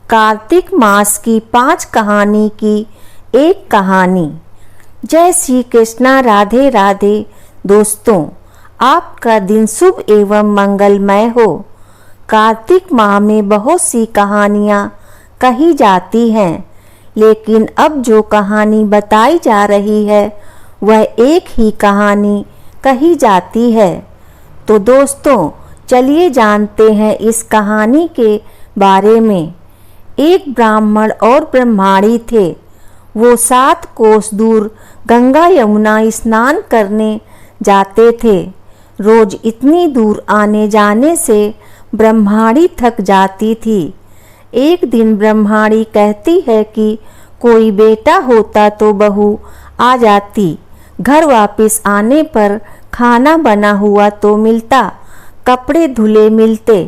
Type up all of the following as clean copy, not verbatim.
कार्तिक मास की 5 कहानी की एक कहानी। जय श्री कृष्णा, राधे राधे। दोस्तों, आपका दिन शुभ एवं मंगलमय हो। कार्तिक माह में बहुत सी कहानियाँ कही जाती हैं, लेकिन अब जो कहानी बताई जा रही है वह एक ही कहानी कही जाती है। तो दोस्तों, चलिए जानते हैं इस कहानी के बारे में। एक ब्राह्मण और ब्रह्माणी थे। वो 7 कोस दूर गंगा यमुना स्नान करने जाते थे। रोज इतनी दूर आने जाने से ब्रह्माणी थक जाती थी। एक दिन ब्रह्माणी कहती है कि कोई बेटा होता तो बहू आ जाती। घर वापस आने पर खाना बना हुआ तो मिलता, कपड़े धुले मिलते।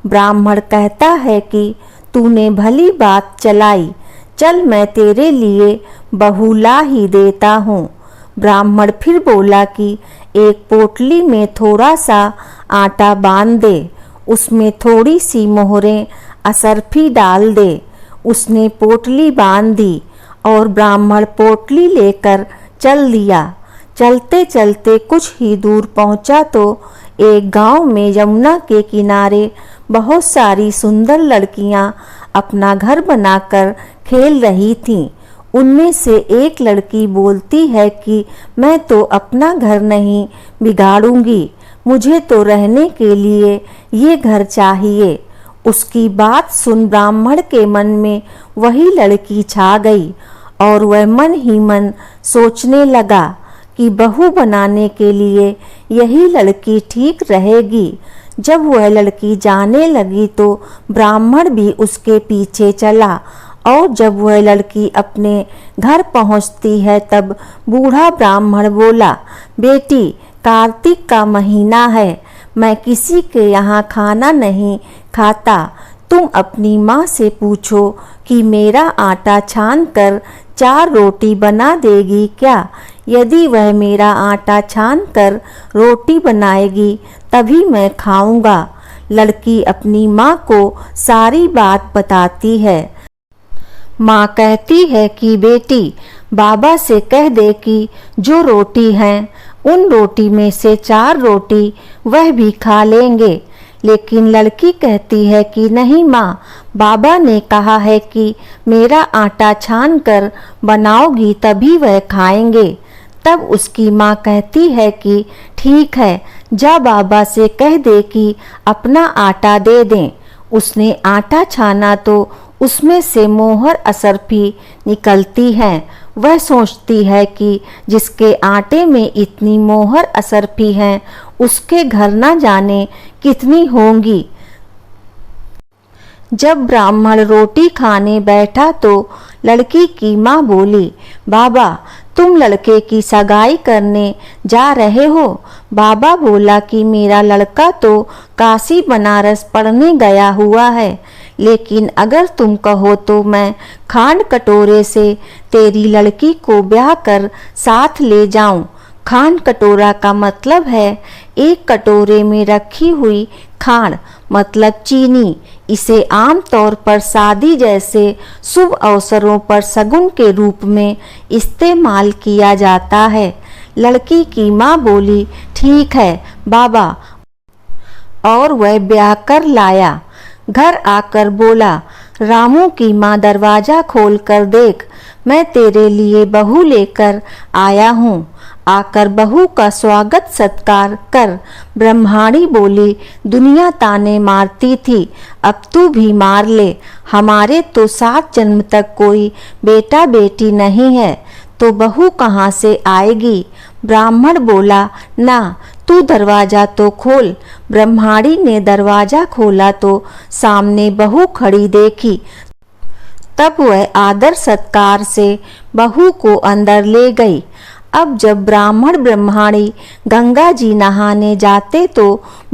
ब्राह्मण कहता है कि तूने भली बात चलाई, चल मैं तेरे लिए बहू ला ही देता हूँ। ब्राह्मण फिर बोला कि एक पोटली में थोड़ा सा आटा बांध दे, उसमें थोड़ी सी मोहरें असरफी डाल दे। उसने पोटली बांध दी और ब्राह्मण पोटली लेकर चल दिया। चलते चलते कुछ ही दूर पहुंचा तो एक गांव में यमुना के किनारे बहुत सारी सुंदर लड़कियां अपना घर बनाकर खेल रही थीं। उनमें से एक लड़की बोलती है कि मैं तो अपना घर नहीं बिगाड़ूंगी, मुझे तो रहने के लिए ये घर चाहिए। उसकी बात सुन ब्राह्मण के मन में वही लड़की छा गई और वह मन ही मन सोचने लगा कि बहू बनाने के लिए यही लड़की ठीक रहेगी। जब वह लड़की जाने लगी तो ब्राह्मण भी उसके पीछे चला और जब वह लड़की अपने घर पहुंचती है तब बूढ़ा ब्राह्मण बोला, बेटी, कार्तिक का महीना है, मैं किसी के यहाँ खाना नहीं खाता। तुम अपनी माँ से पूछो कि मेरा आटा छान कर 4 रोटी बना देगी क्या। यदि वह मेरा आटा छान कर रोटी बनाएगी तभी मैं खाऊंगा। लड़की अपनी माँ को सारी बात बताती है। माँ कहती है कि बेटी, बाबा से कह दे कि जो रोटी हैं उन रोटी में से 4 रोटी वह भी खा लेंगे। लेकिन लड़की कहती है कि नहीं माँ, बाबा ने कहा है कि मेरा आटा छान कर बनाओगी तभी वह खाएंगे। तब उसकी माँ कहती है कि ठीक है, जा बाबा से कह दे कि अपना आटा दे दें। उसने आटा छाना तो उसमें से मोहर असरफी निकलती है। वह सोचती है कि जिसके आटे में इतनी मोहर असरफी हैं उसके घर ना जाने कितनी होंगी। जब ब्राह्मण रोटी खाने बैठा तो लड़की की माँ बोली, बाबा, तुम लड़के की सगाई करने जा रहे हो। बाबा बोला कि मेरा लड़का तो काशी बनारस पढ़ने गया हुआ है, लेकिन अगर तुम कहो तो मैं खांड कटोरे से तेरी लड़की को ब्याह कर साथ ले जाऊं। खांड कटोरा का मतलब है एक कटोरे में रखी हुई खांड, मतलब चीनी। इसे आम तौर पर शादी जैसे शुभ अवसरों पर शगुन के रूप में इस्तेमाल किया जाता है। लड़की की माँ बोली, ठीक है बाबा, और वह ब्याह कर लाया। घर आकर बोला, रामू की माँ, दरवाजा खोल कर देख, मैं तेरे लिए बहू लेकर आया हूँ, आकर बहू का स्वागत सत्कार कर। ब्रह्माणी बोली, दुनिया ताने मारती थी, अब तू भी मार ले। हमारे तो 7 जन्म तक कोई बेटा बेटी नहीं है, तो बहू कहाँ से आएगी। ब्राह्मण बोला, ना, तू दरवाजा तो खोल। ब्रह्माणी ने दरवाजा खोला तो सामने बहू खड़ी देखी। तब वह आदर सत्कार से बहू को अंदर ले गई। अब जब ब्राह्मण ब्रह्माणी गंगा जी नहाने जाते तो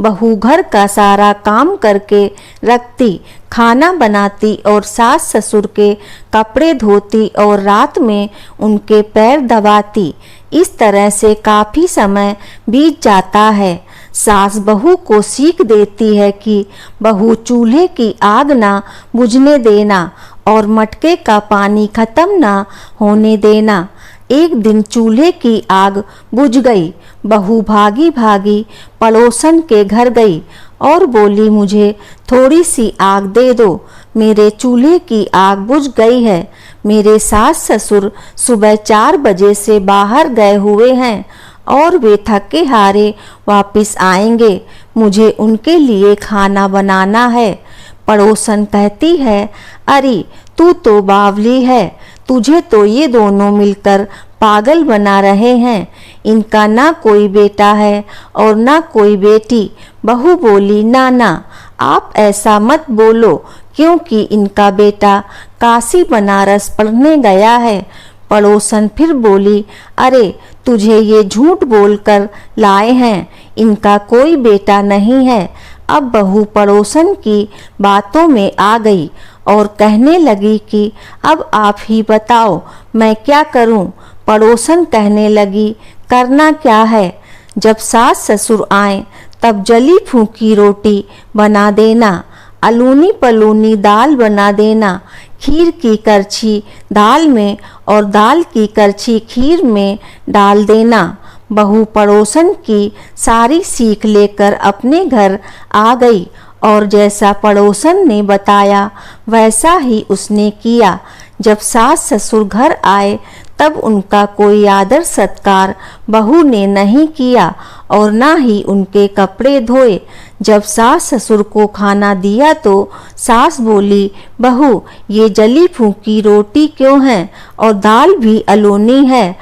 बहू घर का सारा काम करके रखती, खाना बनाती और सास ससुर के कपड़े धोती और रात में उनके पैर दबाती। इस तरह से काफ़ी समय बीत जाता है। सास बहू को सीख देती है कि बहू चूल्हे की आग ना बुझने देना और मटके का पानी खत्म ना होने देना। एक दिन चूल्हे की आग बुझ गई। बहू भागी भागी पड़ोसन के घर गई और बोली, मुझे थोड़ी सी आग दे दो, मेरे चूल्हे की आग बुझ गई है। मेरे सास ससुर सुबह 4 बजे से बाहर गए हुए हैं और वे थके हारे वापस आएंगे। मुझे उनके लिए खाना बनाना है। पड़ोसन कहती है, अरे तू तो बावली है, तुझे तो ये दोनों मिलकर पागल बना रहे हैं। इनका ना कोई बेटा है और ना कोई बेटी। बहू बोली, ना ना, आप ऐसा मत बोलो, क्योंकि इनका बेटा काशी बनारस पढ़ने गया है। पड़ोसन फिर बोली, अरे तुझे ये झूठ बोलकर लाए हैं, इनका कोई बेटा नहीं है। अब बहू पड़ोसन की बातों में आ गई और कहने लगी कि अब आप ही बताओ मैं क्या करूं। पड़ोसन कहने लगी, करना क्या है, जब सास ससुर आए तब जली फूकी रोटी बना देना, अलूनी पलूनी दाल बना देना, खीर की करछी दाल में और दाल की करछी खीर में डाल देना। बहू पड़ोसन की सारी सीख लेकर अपने घर आ गई और जैसा पड़ोसन ने बताया वैसा ही उसने किया। जब सास ससुर घर आए तब उनका कोई आदर सत्कार बहू ने नहीं किया और ना ही उनके कपड़े धोए। जब सास ससुर को खाना दिया तो सास बोली, बहू ये जली फूकी रोटी क्यों है और दाल भी अलूनी है।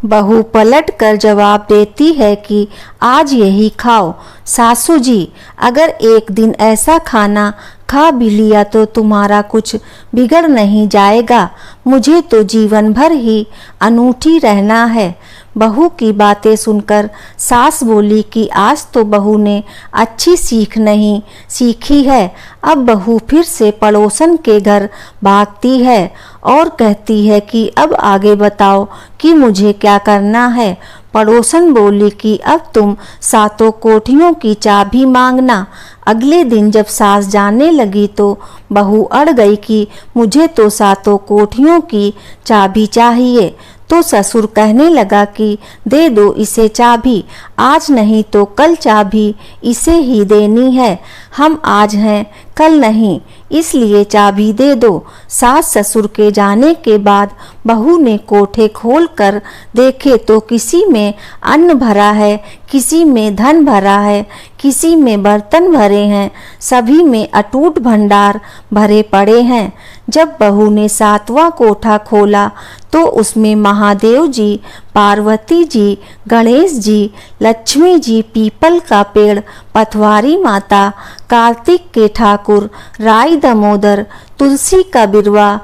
बहू पलट कर जवाब देती है कि आज यही खाओ। सासू जी, अगर एक दिन ऐसा खाना खा भी लिया तो तुम्हारा कुछ बिगड़ नहीं जाएगा, मुझे तो जीवन भर ही अनूठी रहना है। बहू की बातें सुनकर सास बोली कि आज तो बहू ने अच्छी सीख नहीं सीखी है। अब बहू फिर से पड़ोसन के घर भागती है और कहती है कि अब आगे बताओ कि मुझे क्या करना है। पड़ोसन बोली कि अब तुम सातों कोठियों की चाबी मांगना। अगले दिन जब सास जाने लगी तो बहू अड़ गई कि मुझे तो सातों कोठियों की चाबी चाहिए। तो ससुर कहने लगा कि दे दो इसे चाबी, आज नहीं तो कल चाबी इसे ही देनी है। हम आज हैं कल नहीं, इसलिए चाबी दे दो। सास ससुर के जाने के बाद बहू ने कोठे खोल कर देखे तो किसी में अन्न भरा है, किसी में धन भरा है, किसी में बर्तन भरे हैं, सभी में अटूट भंडार भरे पड़े हैं। जब बहू ने 7वां कोठा खोला तो उसमें महादेव जी, पार्वती जी, गणेश जी, लक्ष्मी जी, पीपल का पेड़, पथवारी माता, कार्तिक के ठाकुर, राई दामोदर, तुलसी का बिरवा,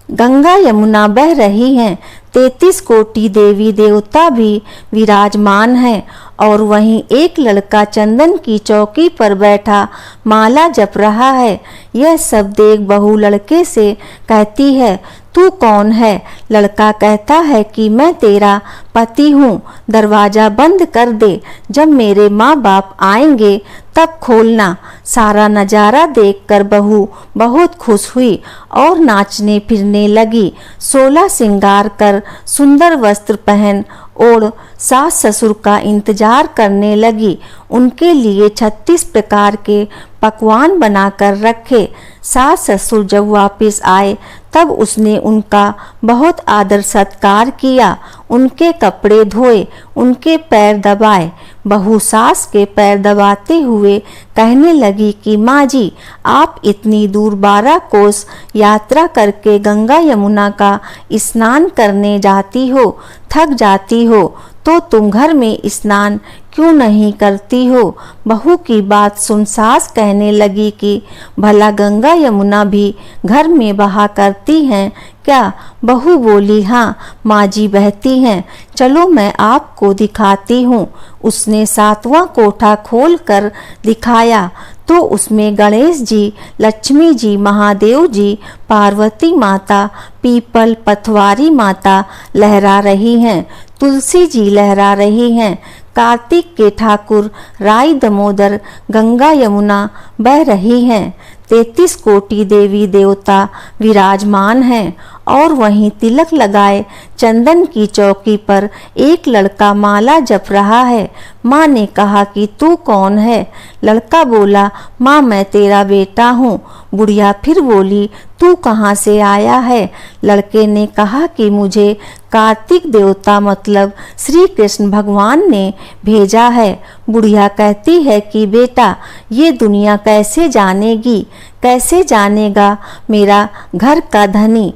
गंगा यमुना बह रही हैं। 33 कोटि देवी देवता भी विराजमान हैं और वहीं एक लड़का चंदन की चौकी पर बैठा माला जप रहा है। यह सब देख बहू लड़के से कहती है, तू कौन है? लड़का कहता है कि मैं तेरा पति हूँ, दरवाजा बंद कर दे, जब मेरे माँ बाप आएंगे तब खोलना। सारा नजारा देखकर बहू बहुत खुश हुई और नाचने फिरने लगी। 16 श्रृंगार कर सुंदर वस्त्र पहन ओढ़ सास ससुर का इंतजार करने लगी। उनके लिए 36 प्रकार के पकवान बनाकर रखे। सास ससुर जब वापस आए तब उसने उनका बहुत आदर सत्कार किया, उनके कपड़े धोए, उनके पैर दबाए। बहू सास के पैर दबाते हुए कहने लगी कि माँ जी, आप इतनी दूर 12 कोस यात्रा करके गंगा यमुना का स्नान करने जाती हो, थक जाती हो, तो तुम घर में स्नान क्यों नहीं करती हो? बहू की बात सुन सास कहने लगी कि भला गंगा यमुना भी घर में बहा करती हैं क्या? बहू बोली, हाँ माँ जी बहती हैं, चलो मैं आपको दिखाती हूँ। उसने 7वां कोठा खोल कर दिखाया तो उसमें गणेश जी, लक्ष्मी जी, महादेव जी, पार्वती माता, पीपल, पथवारी माता लहरा रही हैं, तुलसी जी लहरा रही हैं, कार्तिक के ठाकुर राई दामोदर गंगा यमुना बह रही हैं। 33 कोटि देवी देवता विराजमान हैं और वहीं तिलक लगाए चंदन की चौकी पर एक लड़का माला जप रहा है। माँ ने कहा कि तू कौन है? लड़का बोला, माँ मैं तेरा बेटा हूँ। बुढ़िया फिर बोली, तू कहाँ से आया है? लड़के ने कहा कि मुझे कार्तिक देवता मतलब श्री कृष्ण भगवान ने भेजा है। बुढ़िया कहती है कि बेटा ये दुनिया कैसे जानेगी, कैसे जानेगा मेरा घर का धनी,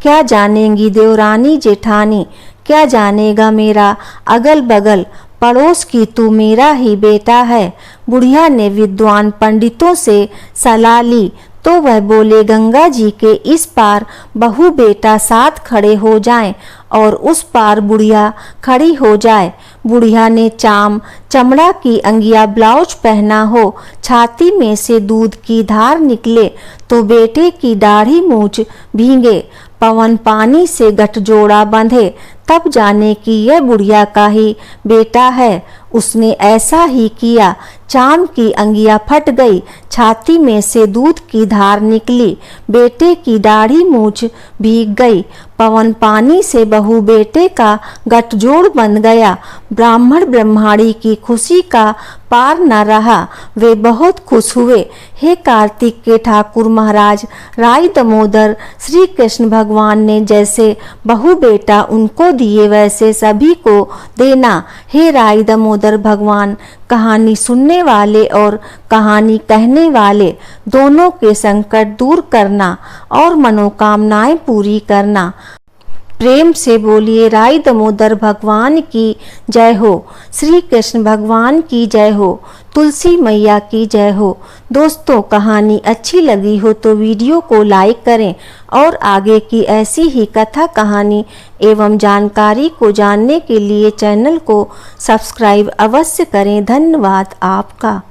क्या जानेंगी देवरानी जेठानी, क्या जानेगा मेरा अगल बगल पड़ोस की तू मेरा ही बेटा है। बुढ़िया ने विद्वान पंडितों से सलाह ली तो वह बोले, गंगा जी के इस पार बहू बेटा साथ खड़े हो जाएं और उस पार बुढ़िया खड़ी हो जाए। बुढ़िया ने चमड़ा की अंगिया ब्लाउज पहना हो, छाती में से दूध की धार निकले तो बेटे की दाढ़ी मूछ भीगे, पवन पानी से गठजोड़ा बंधे, तब जाने कि यह बुढ़िया का ही बेटा है। उसने ऐसा ही किया, चाम की अंगिया फट गई, छाती में से दूध की धार निकली, बेटे की दाढ़ी मूछ भीग गई, पवन पानी से बहू बेटे का गठजोड़ बन गया। ब्राह्मण ब्रह्माणी की खुशी का पार न रहा, वे बहुत खुश हुए। हे कार्तिक के ठाकुर महाराज राई दामोदर, श्री कृष्ण भगवान ने जैसे बहू बेटा उनको दिए वैसे सभी को देना। हे राई दामोदर भगवान, कहानी सुनने वाले और कहानी कहने वाले दोनों के संकट दूर करना और मनोकामनाएं पूरी करना। प्रेम से बोलिए राई दामोदर भगवान की जय हो, श्री कृष्ण भगवान की जय हो, तुलसी मैया की जय हो। दोस्तों कहानी अच्छी लगी हो तो वीडियो को लाइक करें और आगे की ऐसी ही कथा कहानी एवं जानकारी को जानने के लिए चैनल को सब्सक्राइब अवश्य करें। धन्यवाद आपका।